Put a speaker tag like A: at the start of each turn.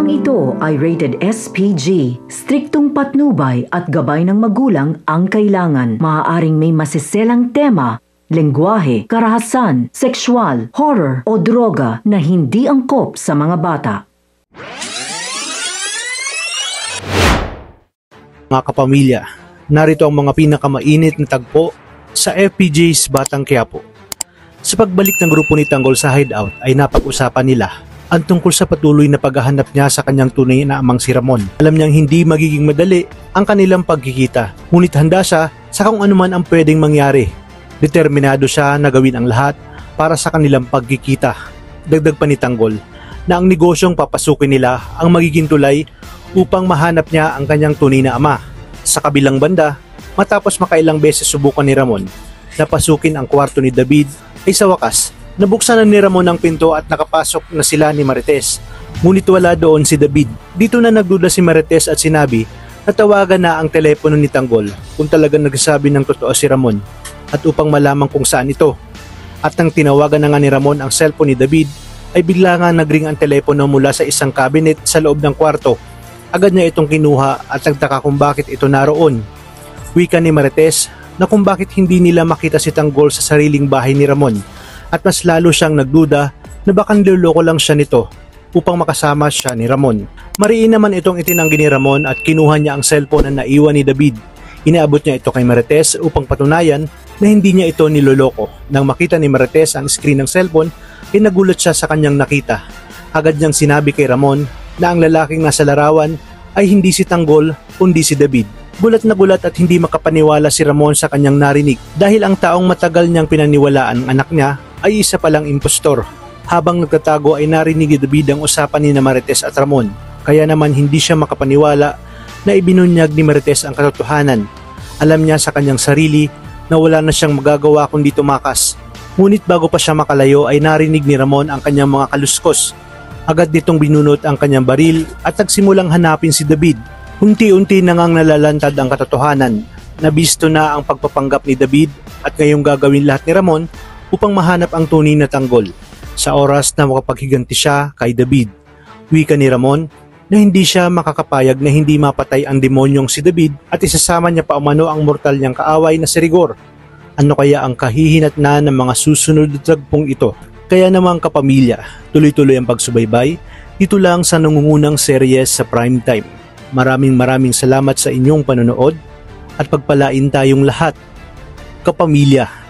A: Programang ito ay rated SPG. Striktong patnubay at gabay ng magulang ang kailangan. Maaaring may masiselang tema, lengguwahe, karahasan, sexual, horror o droga na hindi angkop sa mga bata.
B: Mga kapamilya, narito ang mga pinakamainit na tagpo sa FPJ's Batang Quiapo. Sa pagbalik ng grupo ni Tanggol sa hideout ay napag-usapan nila ang tungkol sa patuloy na paghahanap niya sa kanyang tunay na amang si Ramon. Alam niyang hindi magiging madali ang kanilang pagkikita, ngunit handa siya sa kung anuman ang pwedeng mangyari. Determinado siya na gawin ang lahat para sa kanilang pagkikita. Dagdag pa ni Tanggol na ang negosyong papasukin nila ang magiging tulay upang mahanap niya ang kanyang tunay na ama. Sa kabilang banda, matapos makailang beses subukan ni Ramon na pasukin ang kwarto ni David, ay sa wakas, nabuksan na ni Ramon ang pinto at nakapasok na sila ni Marites. Ngunit wala doon si David. Dito na nagduda si Marites at sinabi na tawagan na ang telepono ni Tanggol kung talagang nagsasabi ng totoo si Ramon at upang malaman kung saan ito. At nang tinawagan na nga ni Ramon ang cellphone ni David, ay bigla nga nagring ang telepono mula sa isang cabinet sa loob ng kwarto. Agad niya itong kinuha at nagtaka kung bakit ito naroon. Wika ni Marites na kung bakit hindi nila makita si Tanggol sa sariling bahay ni Ramon. At mas lalo siyang nagduda na baka niloloko lang siya nito upang makasama siya ni Ramon. Mariin naman itong itinanggi ni Ramon at kinuha niya ang cellphone na naiwan ni David. Inaabot niya ito kay Marites upang patunayan na hindi niya ito niloloko. Nang makita ni Marites ang screen ng cellphone, ay nagulat siya sa kanyang nakita. Agad niyang sinabi kay Ramon na ang lalaking nasa larawan ay hindi si Tanggol kundi si David. Gulat na gulat at hindi makapaniwala si Ramon sa kanyang narinig dahil ang taong matagal niyang pinaniwalaan ang anak niya ay isa palang impostor. Habang nagtatago ay narinig ni David ang usapan ni Marites at Ramon, kaya naman hindi siya makapaniwala na ibinunyag ni Marites ang katotohanan. Alam niya sa kanyang sarili na wala na siyang magagawa kundi tumakas. Ngunit bago pa siya makalayo ay narinig ni Ramon ang kanyang mga kaluskos. Agad nitong binunot ang kanyang baril at nagsimulang hanapin si David. Unti-unti na ngang nalalantad ang katotohanan. Nabisto na ang pagpapanggap ni David at ngayong gagawin lahat ni Ramon upang mahanap ang tunay na Tanggol sa oras na makapaghiganti siya kay David. Wika ni Ramon na hindi siya makakapayag na hindi mapatay ang demonyong si David at isasama niya pa umano ang mortal niyang kaaway na si Rigor. Ano kaya ang kahihinatnan ng mga susunod na tagpong ito? Kaya naman kapamilya, tuloy-tuloy ang pagsubaybay dito lang sa nangungunang seryes sa Primetime. Maraming salamat sa inyong panonood at pagpalain tayong lahat, kapamilya.